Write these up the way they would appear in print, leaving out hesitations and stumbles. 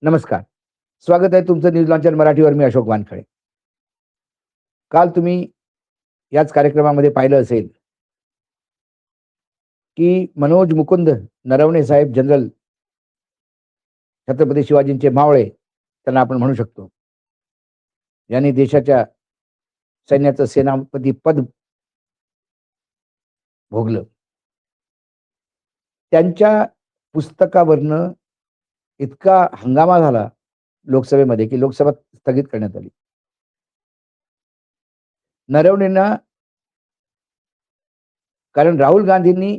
नमस्कार. स्वागत आहे तुमचं न्यूज लॉन्चर मराठीवर. मी अशोक वानखळे. काल तुम्ही याच कार्यक्रमामध्ये पाहिलं असेल, की मनोज मुकुंद नरवणे साहेब जनरल छत्रपती शिवाजींचे मावळे त्यांना आपण म्हणू शकतो. यांनी देशाच्या सैन्याचं सेनापती पद भोगलं. त्यांच्या पुस्तकावरनं इतका हंगामा झाला लोकसभेमध्ये, की लोकसभा स्थगित करण्यात आली. नरवणेंना कारण राहुल गांधींनी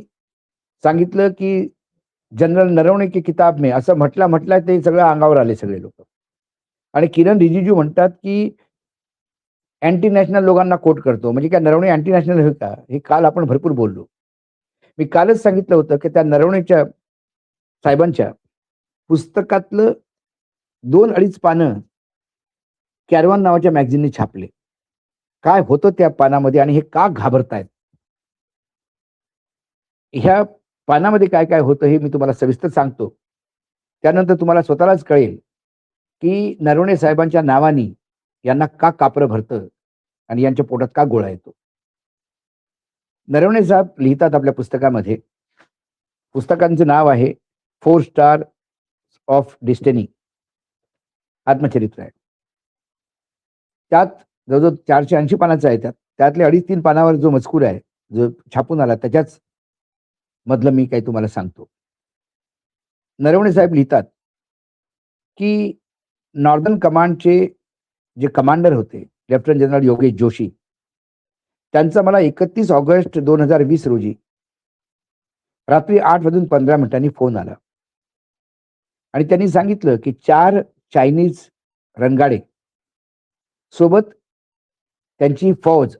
सांगितलं, की जनरल नरवणे की किताब में असं म्हटल्या ते सगळं अंगावर आले सगळे लोक. आणि किरण रिजिजू म्हणतात, की अँटी नॅशनल लोकांना कोट करतो. म्हणजे काय नरवणे अँटी नॅशनल आहे का? हे काल आपण भरपूर बोललो. मी कालच सांगितलं होतं, की त्या नरवणेच्या साहेबांच्या पुस्तकातलं 2-2.5 पानं कॅरवान नावाच्या मॅगझिनने छापले. काय होतं त्या पानामध्ये आणि हे का घाबरतायत? ह्या पानामध्ये काय-काय होतं हे मी तुम्हाला सविस्तर सांगतो. त्यानंतर तुम्हाला स्वतःलाच कळेल, की नरवणे साहेबांच्या नावानी यांना का कापरं भरतं आणि यांच्या पोटात का गोळा येतो. नरवणे साहेब लिहितात आपल्या पुस्तकामध्ये, पुस्तकांचं नाव आहे 4 स्टार ऑफ डेस्टिनी. आत्मचरित्र आहे. त्यात जवळ-जवळ 480 पानाचं आहे त्यात. त्यातले 2.5-3 पानावर जो मजकूर आहे, जो छापून आला त्याच्याच मधलं मी काही तुम्हाला सांगतो. नरवणे साहेब लिहितात, की नॉर्दर्न कमांडचे जे कमांडर होते, लेफ्टनंट जनरल योगेश जोशी, त्यांचा मला 31 ऑगस्ट 2020 रोजी रात्री 8:15 फोन आला. आणि त्यांनी सांगितलं, की 4 चायनीज रणगाडे सोबत त्यांची फौज,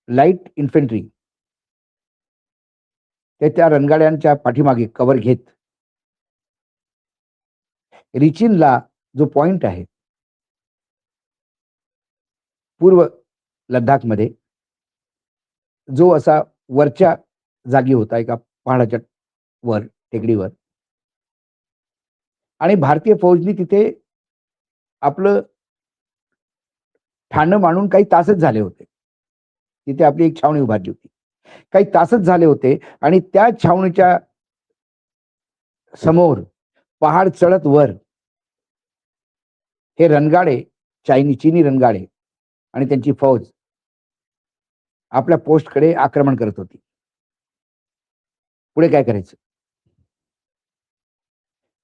लाईट इन्फंट्री, ते त्या रणगाड्यांच्या पाठीमागे कव्हर घेत रिचिनला जो पॉइंट आहे पूर्व लद्दाखमध्ये, जो असा वरच्या जागी होता एका पहाडाच्या वर, टेकडीवर, आणि भारतीय फौजनी तिथे आपलं ठाणं मांडून काही तासच झाले होते. तिथे आपली एक छावणी उभारली होती. काही तासच झाले होते आणि त्या छावणीच्या समोर पहाड चढत वर हे रणगाडे, चीनी रणगाडे आणि त्यांची फौज आपल्या पोस्टकडे आक्रमण करत होती. पुढे काय करायचं?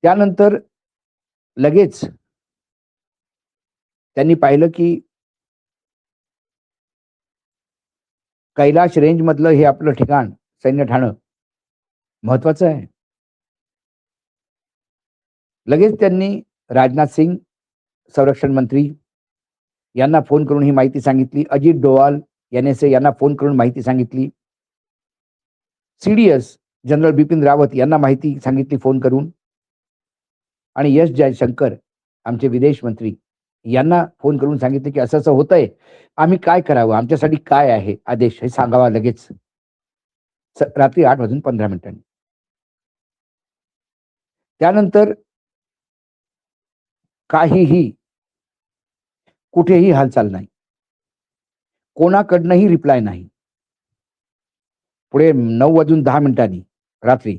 त्यानंतर लगेच त्यांनी पाहिलं, की कैलाश रेंज मधलं हे आपलं ठिकाण, सैन्य ठाणं महत्वाचं आहे. लगेच त्यांनी राजनाथ सिंग, संरक्षण मंत्री यांना फोन करून ही माहिती सांगितली. अजित डोवाल, NSA यांना फोन करून माहिती सांगितली. CDS जनरल बिपिन रावत यांना माहिती सांगितली फोन करून. आणि एस जयशंकर आमचे विदेश मंत्री यांना फोन करून सांगितले, की असं-असं होतंय. आम्ही काय करावं? आमच्यासाठी काय आहे आदेश हे सांगावा लगेच. रात्री 8:15 त्यानंतर काहीही, कुठेही हालचाल नाही. कोणाकडनंही रिप्लाय नाही. पुढे 9:10 रात्री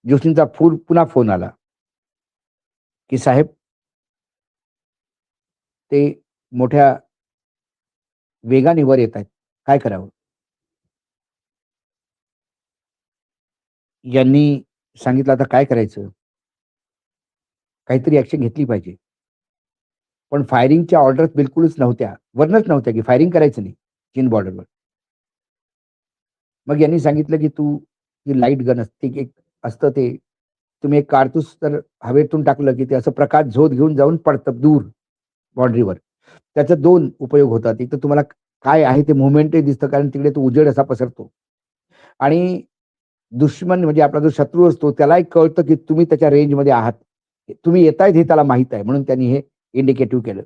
जोशींचा पुन्हा फोन आला, की साहेब ते मोठ्या वेगाने वर येतायत. काय करावं? यांनी सांगितलं, आता काय करायचं? काहीतरी ॲक्शन घेतली पाहिजे. पण फायरिंगच्या ऑर्डर्स बिलकुलच नव्हत्या. वरनच नव्हत्या, की फायरिंग करायचं नाही चीन बॉर्डरवर. मग यांनी सांगितलं, की तू ती लाईट गन असते, एक असतं ते, तुम्ही एक कारतूस तर हवेतून टाकलं, की ते असं प्रकाश झोत घेऊन जाऊन पडतं दूर बाउंडरीवर. त्याचे 2 उपयोग होतात. एक तर तुम्हाला काय आहे ते मूव्हमेंटही दिसतं, कारण तिकडे तो उजेड असा पसरतो. आणि दुश्मन म्हणजे आपला जो शत्रू असतो त्यालाही कळतं, की तुम्ही त्याच्या रेंजमध्ये आहात. तुम्ही येतायत हे त्याला माहीत आहे. म्हणून त्यांनी हे इंडिकेटिव्ह केलं.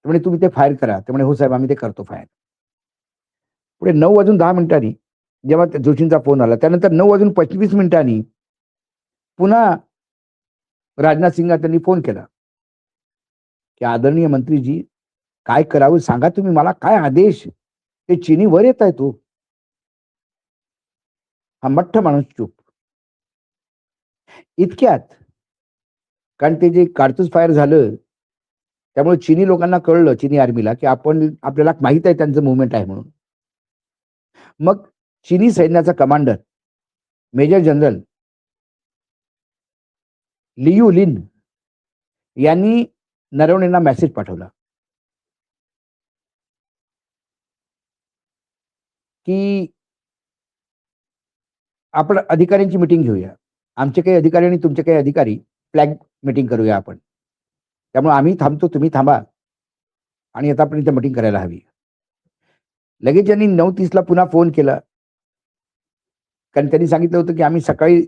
म्हणे तुम्ही ते फायर करा. ते म्हणे, "हो साहेब, आम्ही ते करतो फायर." पुढे 9:10 जेव्हा त्या जोशींचा फोन आला, त्यानंतर 9:25 पुन्हा राजनाथ सिंगला त्यांनी फोन केला की आदरणीय मंत्रीजी, काय करावं सांगा तुम्ही मला, काय आदेश? ते चिनी वर येत आहे तो. हा मठ्ठ माणूस चूप. इतक्यात, कारण ते जे कारतूस फायर झालं त्यामुळे चिनी लोकांना कळलं, चिनी आर्मीला, की आपल्याला माहित आहे त्यांचं मुवमेंट आहे म्हणून. मग चिनी सैन्याचा कमांडर मेजर जनरल लियू लिन यांनी नरवणेंना मेसेज पाठवला की आपण अधिकाऱ्यांची मीटिंग घेऊया. आमचे काही अधिकारी आणि तुमचे काही अधिकारी फ्लॅग मीटिंग करूया आपण. त्यामुळे आम्ही थांबतो, तुम्ही थांबा आणि आता आपण इथे मीटिंग करायला हवी. लगेच त्यांनी 9:30 ला पुन्हा फोन केला. कारण त्यांनी सांगितलं होतं की आम्ही सकाळी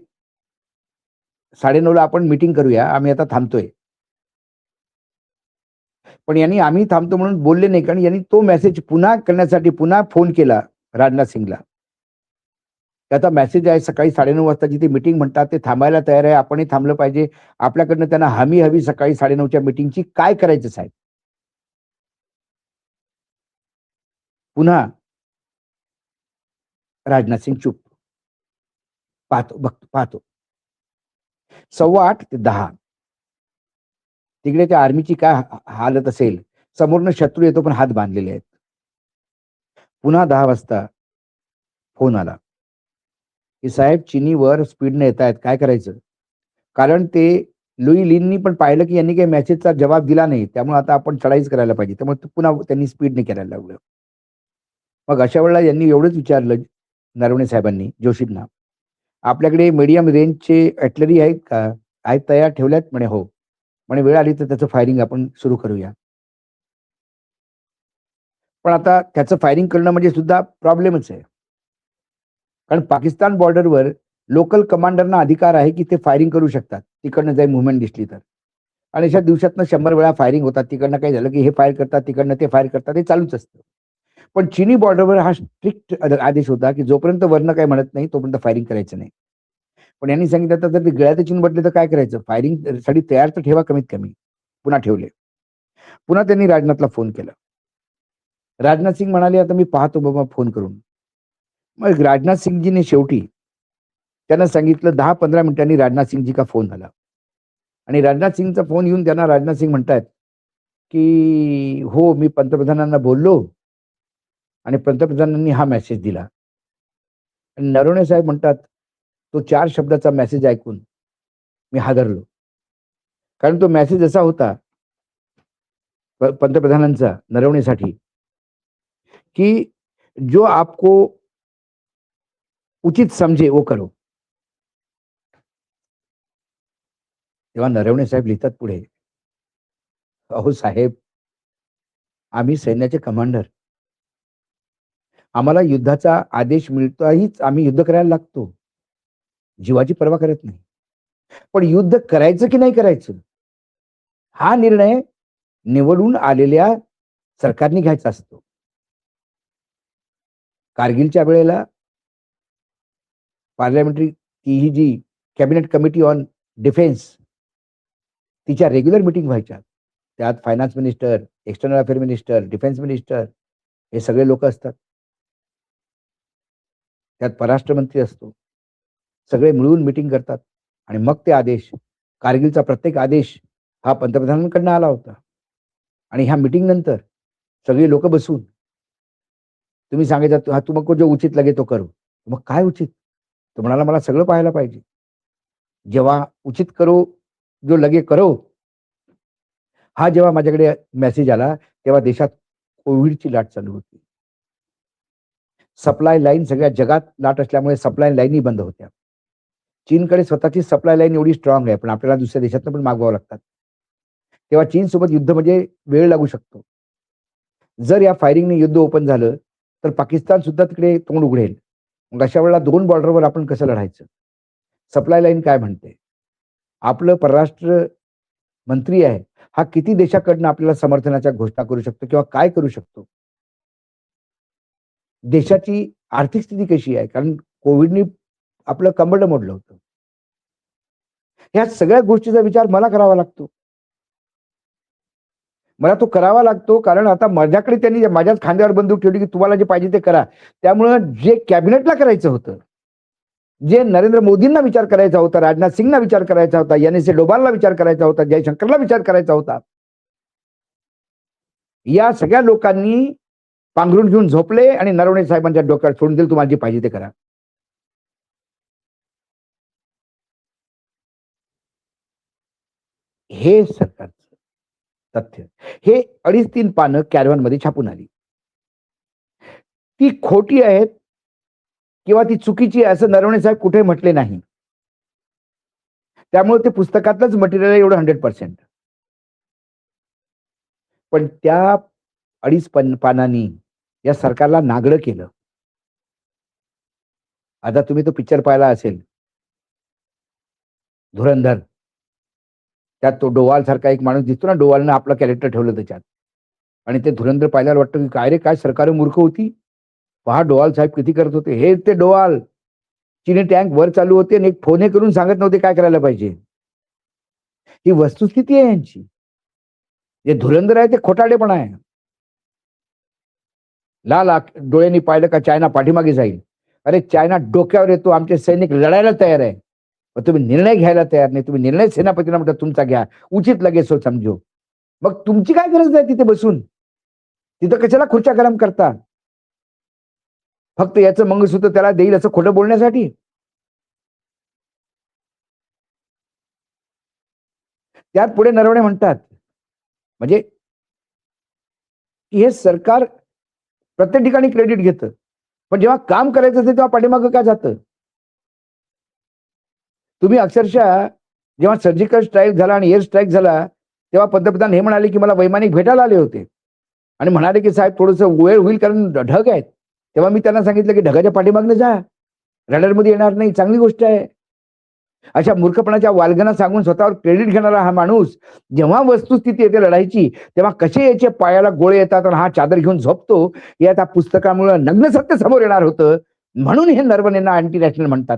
9:30 ला आपण मीटिंग करूया, आम्ही आता थांबतोय. पण यांनी आम्ही थांबतो म्हणून बोलले नाही, कारण यांनी तो मेसेज पुन्हा करण्यासाठी पुन्हा फोन केला राजनाथ सिंगला. त्याचा मेसेज आहे सकाळी 9:30 वाजता जिथे मीटिंग म्हणतात ते थांबायला तयार आहे, आपणही थांबलं पाहिजे. आपल्याकडनं त्यांना हमी हवी सकाळी 9:30च्या मीटिंगची. काय करायचं साहेब? पुन्हा राजनाथ सिंग चूप. पाहतो, बघतो, पाहतो. 8:15 ते 10 तिकडे त्या आर्मीची काय हालत असेल. समोरनं शत्रू येतो पण हात बांधलेले आहेत. पुन्हा 10 वाजता फोन आला की साहेब चिनी वर स्पीडने येत आहेत, काय करायचं? कारण ते लुई लिननी पण पाहिलं की यांनी काही मेसेजचा जवाब दिला नाही, त्यामुळे आता आपण चढाईच करायला पाहिजे. त्यामुळे पुन्हा त्यांनी स्पीडने करायला लावलं. मग अशा वेळेला यांनी एवढंच विचारलं नरवणे साहेबांनी जोशींना, आपल्याकडे मीडियम रेंजचे आर्टिलरी आहेत का? आहेत, तयार ठेवल्यात? म्हणे हो. म्हणे वेळ आली तर त्याचं फायरिंग आपण सुरू करूया. पण आता त्याचं फायरिंग करणं म्हणजे सुद्धा प्रॉब्लेमच आहे. कारण पाकिस्तान बॉर्डरवर लोकल कमांडरना अधिकार आहे की ते फायरिंग करू शकतात, तिकडनं काही मुव्हमेंट दिसली तर. आणि अशा दिवसातनं 100 वेळा फायरिंग होतात. तिकडनं काही झालं की हे फायर करतात, तिकडनं ते फायर करतात, हे चालूच असतं. पण चिनी बॉर्डरवर हा स्ट्रिक्ट आदेश होता की जोपर्यंत वरनं काही म्हणत नाही तोपर्यंत फायरिंग करायचं नाही. पण यांनी सांगितलं तर जर ते गळ्यात चिन म्हटले तर काय करायचं? फायरिंग साठी तयार तर ठेवा कमीत कमी. पुन्हा ठेवले. पुन्हा त्यांनी राजनाथला फोन केला. राजनाथ सिंग म्हणाले, आता मी पाहतो बाबा फोन करून. मग राजनाथ सिंगजीने शेवटी त्यांना सांगितलं. 10-15 मिनिटांनी राजनाथ सिंगजी फोन आला आणि राजनाथ सिंगचा फोन येऊन त्यांना राजनाथ सिंग म्हणतायत की हो, मी पंतप्रधानांना बोललो आणि पंतप्रधानांनी हा मेसेज दिला. आणि नरवणे साहेब म्हणतात, तो 4 शब्दाचा मेसेज ऐकून मी हादरलो. कारण तो मेसेज असा होता पंतप्रधानांचा नरवणेसाठी की जो आपको उचित समझे वो करो. तेव्हा नरवणे साहेब लिहितात पुढे, अहो साहेब, आम्ही सैन्याचे कमांडर, आम्हाला युद्धाचा आदेश मिळतोहीच आम्ही युद्ध करायला लागतो. जीवाची पर्वा करत नाही. पण युद्ध करायचं की नाही करायचं, हा निर्णय निवडून आलेल्या सरकारने घ्यायचा असतो. कारगिलच्या वेळेला पार्लमेंटरी ही जी कॅबिनेट कमिटी ऑन डिफेन्स तिच्या रेग्युलर मीटिंग व्हायच्या. त्यात finance minister, external affair minister, defence minister हे सगळे लोक असतात. त्यात परराष्ट्र मंत्री असतो. सगळे मिळून मीटिंग करतात आणि मग ते आदेश, कारगिलचा प्रत्येक आदेश हा पंतप्रधानांकडून आला होता. आणि ह्या मीटिंग नंतर सगळी लोक बसून तुम्ही सांगायचं, हा तुमको जो उचित लगे तो करो. मग काय उचित? तो म्हणाला, मला सगळं पाहायला पाहिजे. जेव्हा उचित करो जो लगे करो, हा जेव्हा माझ्याकडे मेसेज आला तेव्हा देशात कोविडची लाट चालू होती. सप्लाय लाईन सगळ्या जगात लाट असल्यामुळे सप्लाय लाईनही बंद होत्या. चीनकडे स्वतःची सप्लाय लाईन एवढी स्ट्रॉंग आहे, पण आपल्याला दुसऱ्या देशातनं पण मागवावं लागतात. तेव्हा चीनसोबत युद्ध म्हणजे वेळ लागू शकतो. जर या फायरिंगने युद्ध ओपन झालं तर पाकिस्तान सुद्धा तिकडे तोंड उघडेल. मग अशा वेळेला 2 बॉर्डरवर आपण कसं लढायचं? सप्लाय लाईन काय म्हणते? आपलं परराष्ट्र मंत्री आहे, हा किती देशाकडनं आपल्याला समर्थनाच्या घोषणा करू शकतो किंवा काय करू शकतो? देशाची आर्थिक स्थिती कशी आहे? कारण कोविडनी आपलं कंबरडं मोडलं होतं. ह्या सगळ्या गोष्टीचा विचार मला करावा लागतो. मला तो करावा लागतो कारण आता माझ्याकडे त्यांनी माझ्याच खांद्यावर बंदूक ठेवली की तुम्हाला जे पाहिजे ते करा. त्यामुळं जे कॅबिनेटला करायचं होतं, जे नरेंद्र मोदींना विचार करायचा होता, राजनाथ सिंगना विचार करायचा होता, एन.एस.ए. डोभालला विचार करायचा होता, जयशंकरला विचार करायचा होता, या सगळ्या लोकांनी पांघरून घेऊन झोपले आणि नरवणे साहेबांच्या डोक्यात सोडून दिलं, तुम्हाला जे पाहिजे ते करा. हे सरकारचं तथ्य. हे 2.5-3 पानं कॅरव्हॅन मध्ये छापून आली. ती खोटी आहेत किंवा ती चुकीची आहे असं नरवणे साहेब कुठे म्हटले नाही. त्यामुळे ते पुस्तकातलंच मटेरियल आहे एवढं 100%. पण त्या 2.5 पानांनी या सरकारला नागडं केलं. आता तुम्ही तो पिक्चर पाहिला असेल, धुरंधर. त्यात तो डोवाल सारखा एक माणूस दिसतो ना, डोवालनं आपलं कॅरेक्टर ठेवलं त्याच्यात. आणि ते धुरंधर पाहिल्यावर वाटतं की काय रे, काय सरकार मूर्ख होती. पहा डोवाल साहेब किती करत होते. हे ते डोवाल चिनी टँक वर चालू होते आणि एक फोने करून सांगत नव्हते काय करायला पाहिजे. ही वस्तुस्थिती आहे यांची. जे धुरंधर आहे ते खोटाडेपणा आहे. लाल डोळ्यांनी पाहिलं का चायना पाठीमागे जाईल. अरे चायना डोक्यावर येतो, आमचे सैनिक लढायला तयार आहे. पण तुम्ही निर्णय घ्यायला तयार नाही. तुम्ही निर्णय सेनापतीला म्हणता तुमचा घ्या, उचित लगेच हो समजो. मग तुमची काय गरज आहे तिथे बसून? तिथं कशाला खुर्च्या गरम करता? फक्त याचं मंगळसूत्र त्याला देईल असं खोटं बोलण्यासाठी? त्यात पुढे नरवणे म्हणतात म्हणजे हे सरकार प्रत्येक ठिकाणी क्रेडिट घेतं, पण जेव्हा काम करायचं असतं तेव्हा पाठीमागं का जातं? तुम्ही अक्षरशः जेव्हा सर्जिकल स्ट्राईक झाला आणि एअर स्ट्राईक झाला, तेव्हा पंतप्रधान हे म्हणाले की मला वैमानिक भेटायला आले होते आणि म्हणाले की साहेब थोडंसं वेळ होईल कारण ढग आहेत. तेव्हा मी त्यांना सांगितलं की ढगाच्या पाठीमागनं जा, रडारमध्ये येणार नाही, चांगली गोष्ट आहे. अशा मूर्खपणाच्या वालगना सांगून स्वतःवर क्रेडिट घेणारा हा माणूस जेव्हा वस्तुस्थिती येते लढाईची, तेव्हा कसे याच्या पायाला गोळे येतात आणि हा चादर घेऊन झोपतो, या त्या पुस्तकामुळे नग्न सत्य समोर येणार होतं. म्हणून हे नरवणेंना अँटी नॅशनल म्हणतात.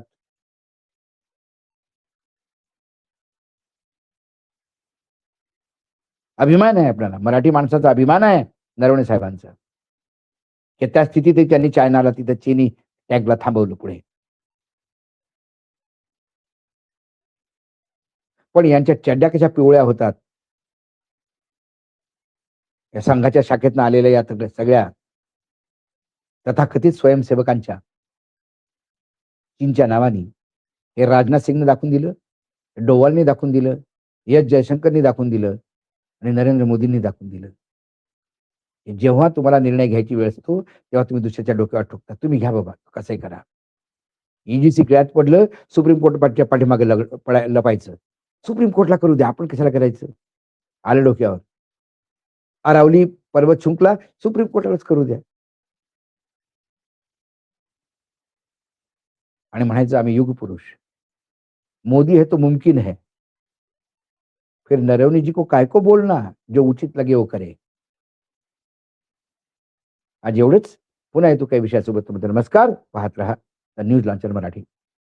अभिमान आहे आपल्याला, मराठी माणसाचा अभिमान आहे नरवणे साहेबांचा, की त्या स्थितीत त्यांनी चायनाला तिथं चीनी टॅगला थांबवलं पुढे. पण यांच्या चड्ड्या कशा पिवळ्या होतात. या संघाच्या शाखेतनं आलेल्या या सगळ्या तथाकथित स्वयंसेवकांच्या चीनच्या नावानी हे राजनाथ सिंगने दाखवून दिलं, डोवालने दाखवून दिलं, एस जयशंकरनी दाखवून दिलं आणि नरेंद्र मोदींनी दाखवून दिलं. जेव्हा तुम्हाला निर्णय घ्यायची वेळ असतो, तेव्हा तुम्ही दुसऱ्याच्या डोक्यावर ठोकता. तुम्ही घ्या बाबा, कसंही करा. ईजीसी गळ्यात पडलं, सुप्रीम कोर्ट पाठीमागे लपायचं. सुप्रीम कोर्टला करू द्या, आपण कशाला करायचं? आलं डोक्यावर. अरावली पर्वत शुंकला, सुप्रीम कोर्टालाच करू द्या. आणि म्हणायचं आम्ही युग पुरुष. मोदी है तो मुमकिन है. फिर नरवणे जी को काय को बोलना, जो उचित लगे वो करे. आज एवढंच. पुन्हा येतो काही विषयासोबत. नमस्कार. पाहत रहा द न्यूज लॉन्चर मराठी.